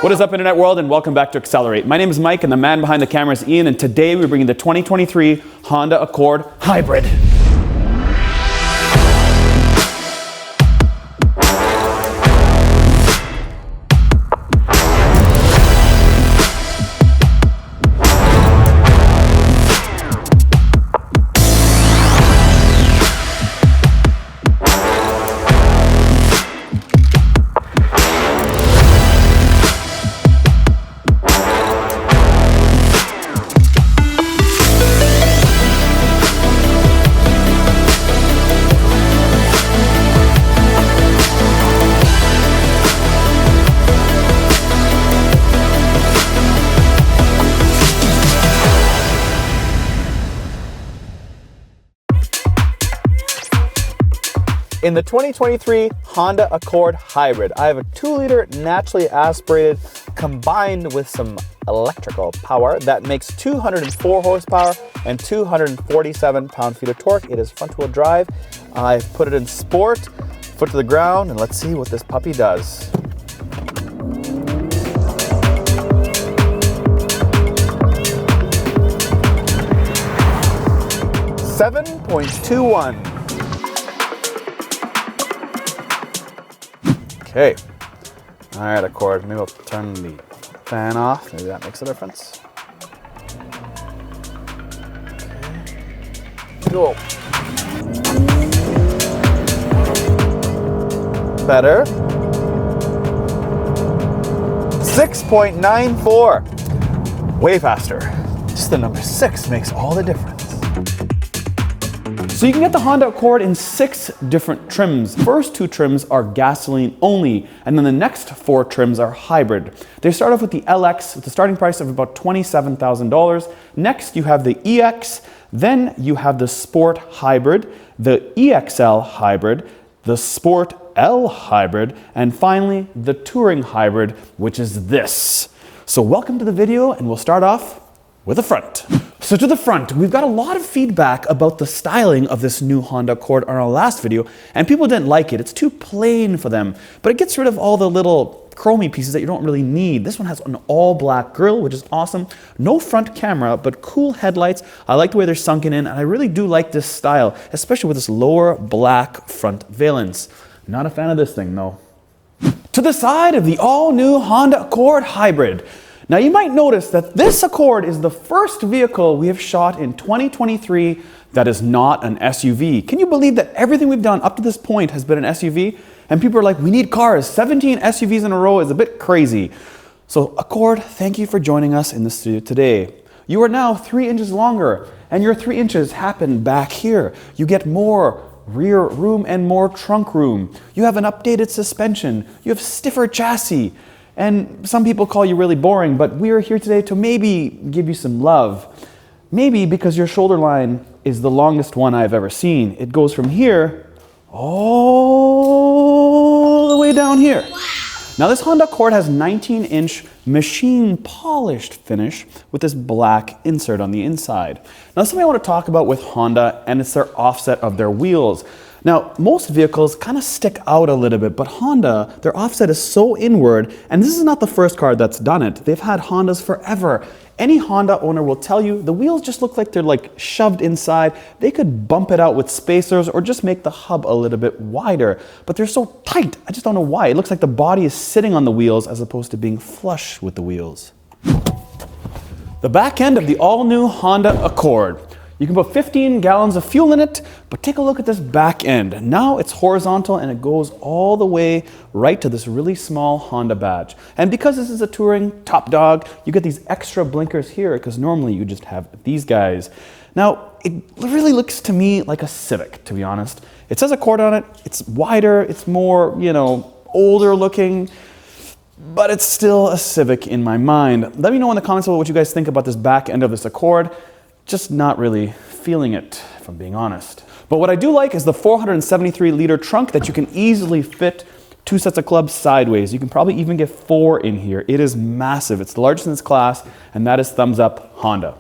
What is up, Internet world, and welcome back to Accelerate. My name is Mike, and the man behind the camera is Ian, and today we're bringing the 2023 Honda Accord Hybrid. In the 2023 Honda Accord Hybrid, I have a 2-liter naturally aspirated combined with some electrical power that makes 204 horsepower and 247 pound-feet of torque. It is front-wheel drive. I've put it in sport, foot to the ground, and let's see what this puppy does. .21. Okay. All right, Accord. Maybe I'll turn the fan off. Maybe that makes a difference. Okay. Go. Better. 6.94. Way faster. Just the number 6 makes all the difference. So you can get the Honda Accord in 6 different trims. First 2 trims are gasoline only, and then the next 4 trims are hybrid. They start off with the LX with a starting price of about $27,000. Next you have the EX, then you have the Sport Hybrid, the EXL Hybrid, the Sport L Hybrid, and finally the Touring Hybrid, which is this. So welcome to the video, and we'll start off with the front. So to the front, we've got a lot of feedback about the styling of this new Honda Accord on our last video, and people didn't like it. It's too plain for them, but it gets rid of all the little chromey pieces that you don't really need. This one has an all black grille, which is awesome. No front camera, but cool headlights. I like the way they're sunken in, and I really do like this style, especially with this lower black front valence. Not a fan of this thing, though. To the side of the all new Honda Accord Hybrid. Now you might notice that this Accord is the first vehicle we have shot in 2023 that is not an SUV. Can you believe that everything we've done up to this point has been an SUV? And people are like, we need cars. 17 SUVs in a row is a bit crazy. So Accord, thank you for joining us in the studio today. You are now 3 inches longer, and your 3 inches happen back here. You get more rear room and more trunk room. You have an updated suspension. You have stiffer chassis. And some people call you really boring, but we are here today to maybe give you some love. Maybe because your shoulder line is the longest one I've ever seen. It goes from here all the way down here. Wow. Now this Honda Accord has 19-inch machine polished finish with this black insert on the inside. Now something I want to talk about with Honda, and it's their offset of their wheels. Now, most vehicles kind of stick out a little bit, but Honda, their offset is so inward, and this is not the first car that's done it. They've had Hondas forever. Any Honda owner will tell you the wheels just look like they're like shoved inside. They could bump it out with spacers or just make the hub a little bit wider, but they're so tight. I just don't know why. It looks like the body is sitting on the wheels as opposed to being flush with the wheels. The back end of the all-new Honda Accord. You can put 15 gallons of fuel in it, but take a look at this back end. Now it's horizontal and it goes all the way right to this really small Honda badge. And because this is a touring top dog, you get these extra blinkers here because normally you just have these guys. Now, it really looks to me like a Civic, to be honest. It says Accord on it. It's wider, it's more, older looking, but it's still a Civic in my mind. Let me know in the comments below what you guys think about this back end of this Accord. Just not really feeling it, if I'm being honest. But what I do like is the 473-liter trunk that you can easily fit 2 sets of clubs sideways. You can probably even get 4 in here. It is massive. It's the largest in its class, and that is thumbs up Honda.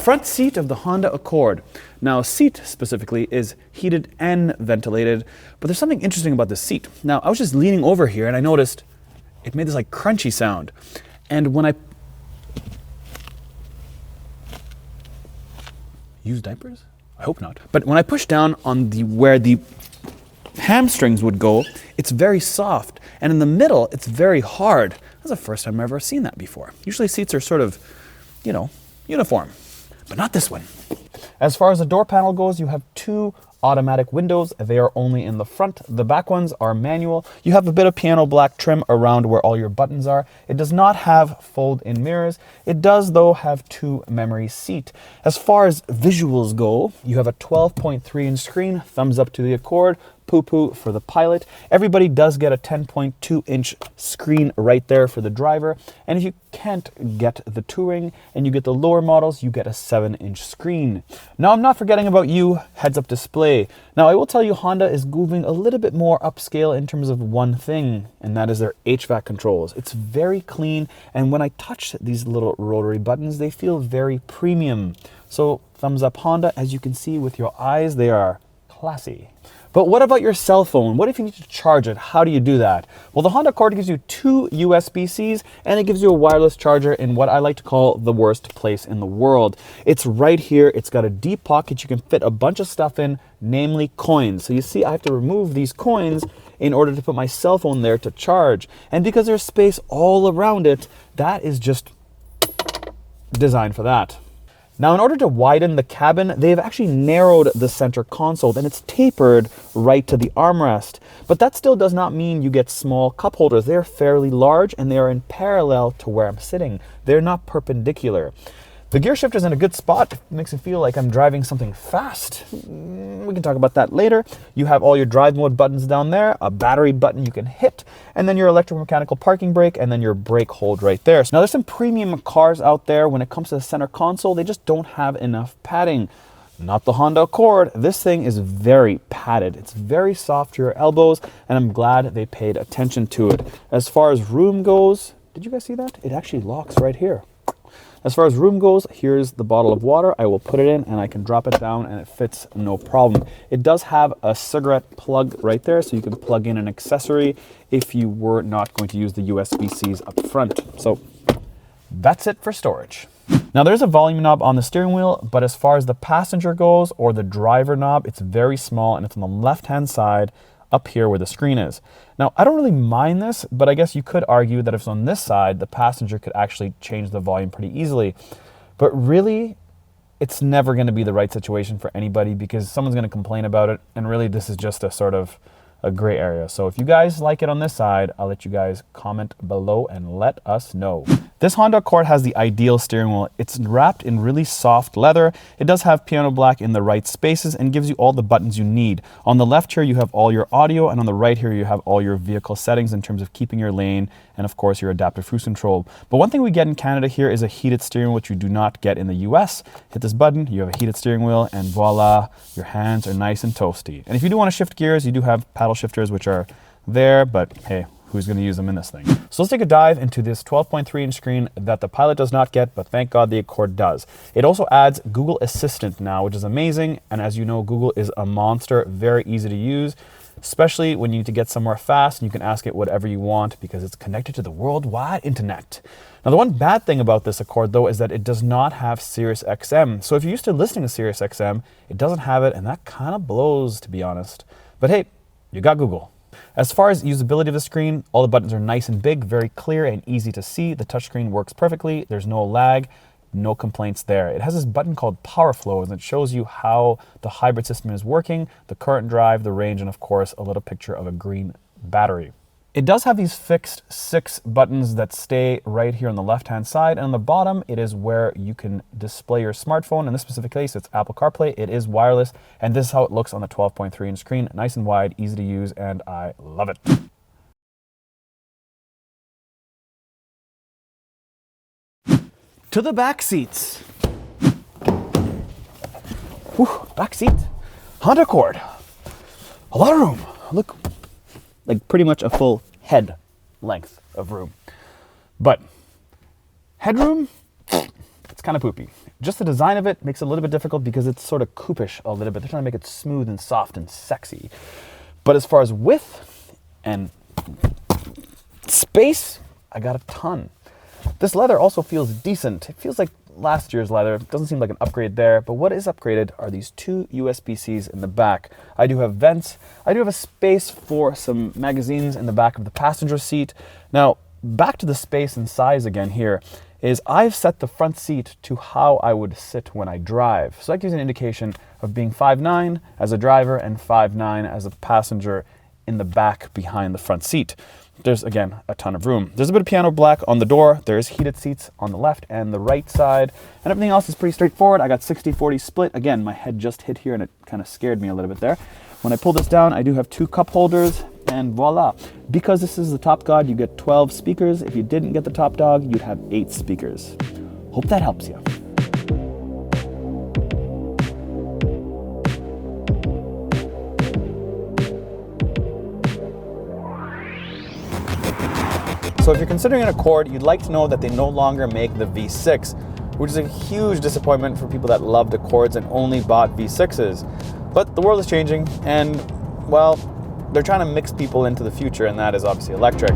Front seat of the Honda Accord. Now, seat specifically is heated and ventilated, but there's something interesting about this seat. Now, I was just leaning over here and I noticed it made this like crunchy sound. And when I use diapers? I hope not. But when I push down on where the hamstrings would go, it's very soft. And in the middle, it's very hard. That's the first time I've ever seen that before. Usually seats are sort of, you know, uniform, but not this one. As far as the door panel goes, you have two automatic windows. They are only in the front. The back ones are manual. You have a bit of piano black trim around where all your buttons are. It does not have fold-in mirrors. It does, though, have 2 memory seat. As far as visuals go, you have a 12.3-inch screen, thumbs up to the Accord, poo-poo for the Pilot. Everybody does get a 10.2-inch screen right there for the driver. And if you can't get the Touring and you get the lower models, you get a 7-inch screen. Now, I'm not forgetting about you, heads-up display. Now, I will tell you Honda is moving a little bit more upscale in terms of one thing, and that is their HVAC controls. It's very clean, and when I touch these little rotary buttons, they feel very premium. So, thumbs up Honda. As you can see with your eyes, they are classy. But what about your cell phone? What if you need to charge it? How do you do that? Well, the Honda Accord gives you 2 USB-Cs and it gives you a wireless charger in what I like to call the worst place in the world. It's right here. It's got a deep pocket. You can fit a bunch of stuff in, namely coins. So you see, I have to remove these coins in order to put my cell phone there to charge. And because there's space all around it, that is just designed for that. Now, in order to widen the cabin, they've actually narrowed the center console, and it's tapered right to the armrest. But that still does not mean you get small cup holders. They're fairly large, and they are in parallel to where I'm sitting. They're not perpendicular. The gear shifter's in a good spot. It makes it feel like I'm driving something fast. We can talk about that later. You have all your drive mode buttons down there, a battery button you can hit, and then your electromechanical parking brake, and then your brake hold right there. So now there's some premium cars out there. When it comes to the center console, they just don't have enough padding. Not the Honda Accord. This thing is very padded. It's very soft to your elbows, and I'm glad they paid attention to it. As far as room goes, did you guys see that? It actually locks right here. As far as room goes, here's the bottle of water. I will put it in and I can drop it down and it fits no problem. It does have a cigarette plug right there, so you can plug in an accessory if you were not going to use the USB-Cs up front. So that's it for storage. Now there's a volume knob on the steering wheel, but as far as the passenger goes or the driver knob, it's very small and it's on the left-hand side up here where the screen is. Now, I don't really mind this, but I guess you could argue that if it's on this side, the passenger could actually change the volume pretty easily. But really, it's never going to be the right situation for anybody because someone's going to complain about it, and really this is just a sort of a gray area. So if you guys like it on this side, I'll let you guys comment below and let us know. This Honda Accord has the ideal steering wheel. It's wrapped in really soft leather. It does have piano black in the right spaces and gives you all the buttons you need. On the left here, you have all your audio, and on the right here, you have all your vehicle settings in terms of keeping your lane and of course your adaptive cruise control. But one thing we get in Canada here is a heated steering wheel, which you do not get in the US. Hit this button, you have a heated steering wheel, and voila, your hands are nice and toasty. And if you do want to shift gears, you do have paddle shifters, which are there, but hey, who's going to use them in this thing? So let's take a dive into this 12.3-inch screen that the Pilot does not get, but thank God the Accord does. It also adds Google Assistant now, which is amazing. And as you know, Google is a monster, very easy to use, especially when you need to get somewhere fast and you can ask it whatever you want because it's connected to the worldwide internet. Now, the one bad thing about this Accord, though, is that it does not have Sirius XM. So if you're used to listening to Sirius XM, it doesn't have it, and that kind of blows, to be honest. But hey, you got Google. As far as usability of the screen, all the buttons are nice and big, very clear and easy to see. The touchscreen works perfectly. There's no lag, no complaints there. It has this button called Power Flow, and it shows you how the hybrid system is working, the current drive, the range, and of course, a little picture of a green battery. It does have these fixed 6 buttons that stay right here on the left-hand side, and on the bottom, it is where you can display your smartphone. In this specific case, it's Apple CarPlay. It is wireless, and this is how it looks on the 12.3-inch screen. Nice and wide, easy to use, and I love it. To the back seats. Whew, back seat. Honda Accord. A lot of room. Look, like pretty much a full head length of room. But headroom, it's kind of poopy. Just the design of it makes it a little bit difficult because it's sort of coupish a little bit. They're trying to make it smooth and soft and sexy. But as far as width and Space, I got a ton. This leather also feels decent. It feels like last year's leather. It doesn't seem like an upgrade there, but what is upgraded are these two USB-Cs in the back. I do have vents. I do have a space for some magazines in the back of the passenger seat. Now, back to the space and size again here, is I've set the front seat to how I would sit when I drive. So that gives you an indication of being 5'9" as a driver and 5'9" as a passenger in the back behind the front seat. There's, again, a ton of room. There's a bit of piano black on the door. There's heated seats on the left and the right side. And everything else is pretty straightforward. I got 60-40 split. Again, my head just hit here and it kind of scared me a little bit there. When I pull this down, I do have 2 cup holders and voila. Because this is the Top God, you get 12 speakers. If you didn't get the Top Dog, you'd have 8 speakers. Hope that helps you. So if you're considering an Accord, you'd like to know that they no longer make the V6, which is a huge disappointment for people that loved Accords and only bought V6s. But the world is changing, and, well, they're trying to mix people into the future, and that is obviously electric.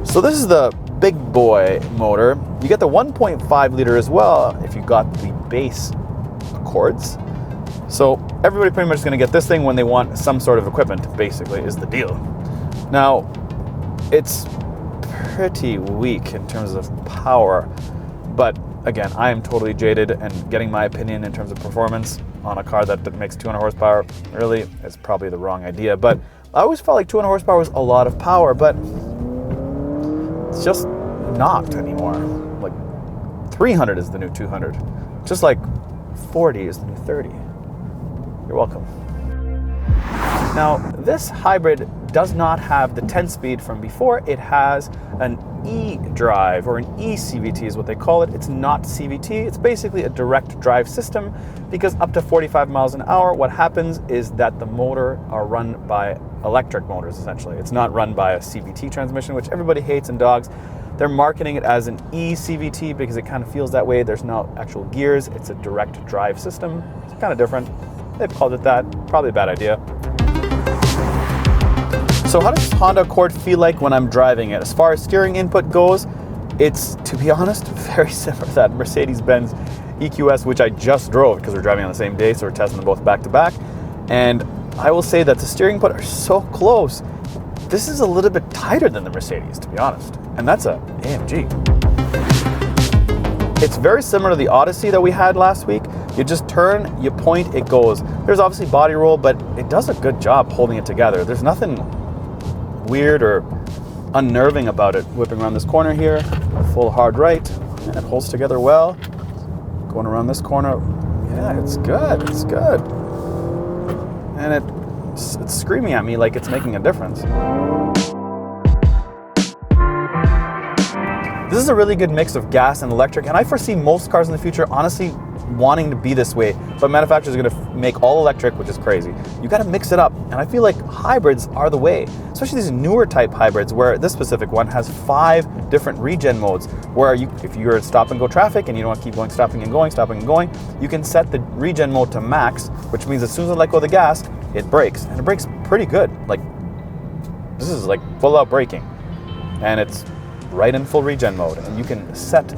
So this is the big boy motor. You get the 1.5 liter as well if you got the base Accords. So everybody pretty much is going to get this thing when they want some sort of equipment, basically, is the deal. Now, it's pretty weak in terms of power, but again, I am totally jaded, and getting my opinion in terms of performance on a car that makes 200 horsepower really is probably the wrong idea. But I always felt like 200 horsepower was a lot of power, but it's just not anymore. Like 300 is the new 200, just like 40 is the new 30. You're welcome. Now, this hybrid does not have the 10-speed from before. It has an E-drive, or an E-CVT is what they call it. It's not CVT. It's basically a direct drive system, because up to 45 miles an hour, what happens is that the motor are run by electric motors, essentially. It's not run by a CVT transmission, which everybody hates and dogs. They're marketing it as an E-CVT because it kind of feels that way. There's no actual gears. It's a direct drive system. It's kind of different. They've called it that. Probably a bad idea. So how does Honda Accord feel like when I'm driving it? As far as steering input goes, it's, to be honest, very similar to that Mercedes-Benz EQS, which I just drove because we're driving on the same day, so we're testing them both back to back. And I will say that the steering input are so close. This is a little bit tighter than the Mercedes, to be honest. And that's a AMG. It's very similar to the Odyssey that we had last week. You just turn, you point, it goes. There's obviously body roll, but it does a good job holding it together. There's nothing weird or unnerving about it. Whipping around this corner here, a full hard right, and it holds together well. Going around this corner, yeah, it's good, it's good. And it's screaming at me like it's making a difference. This is a really good mix of gas and electric, and I foresee most cars in the future honestly wanting to be this way, but manufacturers are going to make all electric, which is crazy. You got to mix it up, and I feel like hybrids are the way, especially these newer type hybrids, where this specific one has 5 different regen modes, where if you're in stop and go traffic and you don't want to keep going, stopping and going, you can set the regen mode to max, which means as soon as I let go of the gas, it brakes, and it brakes pretty good. Like, this is like full out braking, and it's right in full regen mode, and you can set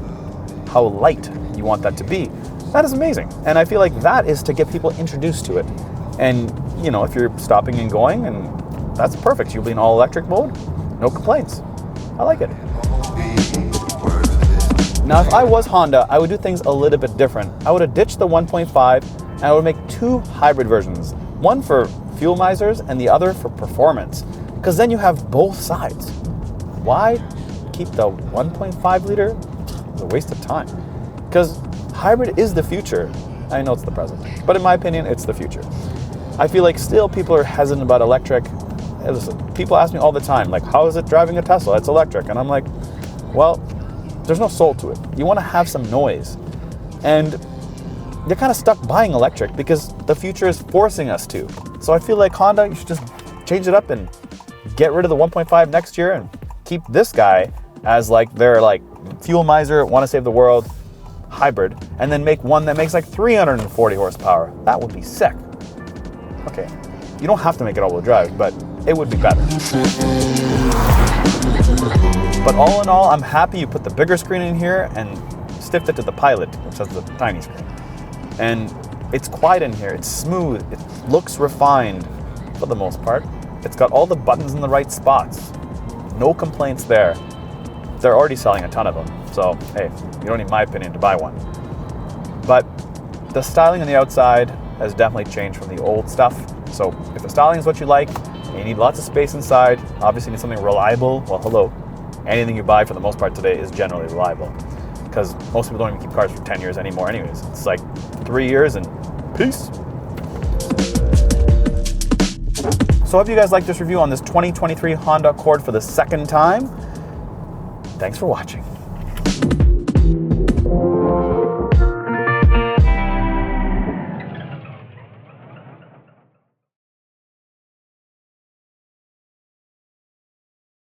how light you want that to be. That is amazing, and I feel like that is to get people introduced to it. And you know, if you're stopping and going, and that's perfect. You'll be in all electric mode, no complaints. I like it. Now, if I was Honda, I would do things a little bit different. I would have ditched the 1.5, and I would make 2 hybrid versions. One for fuel misers and the other for performance, because then you have both sides. Why keep the 1.5 liter? It's a waste of time, because hybrid is the future. I know it's the present, but in my opinion, it's the future. I feel like still people are hesitant about electric. Hey, listen, people ask me all the time, like, how is it driving a Tesla? It's electric. And I'm like, well, there's no soul to it. You want to have some noise. And they're kind of stuck buying electric because the future is forcing us to. So I feel like Honda, you should just change it up and get rid of the 1.5 next year and keep this guy as like their like fuel miser, want to save the world hybrid, and then make one that makes like 340 horsepower. That would be sick. Okay, you don't have to make it all-wheel drive, but it would be better. But all in all, I'm happy you put the bigger screen in here and stiffed it to the Pilot, which has the tiny screen. And it's quiet in here, it's smooth, it looks refined for the most part. It's got all the buttons in the right spots. No complaints there. They're already selling a ton of them, so hey, you don't need my opinion to buy one. But the styling on the outside has definitely changed from the old stuff. So if the styling is what you like, and you need lots of space inside, obviously you need something reliable. Well, hello, anything you buy for the most part today is generally reliable, because most people don't even keep cars for 10 years anymore anyways. It's like 3 years and peace. So I hope you guys liked this review on this 2023 Honda Accord for the second time. Thanks for watching.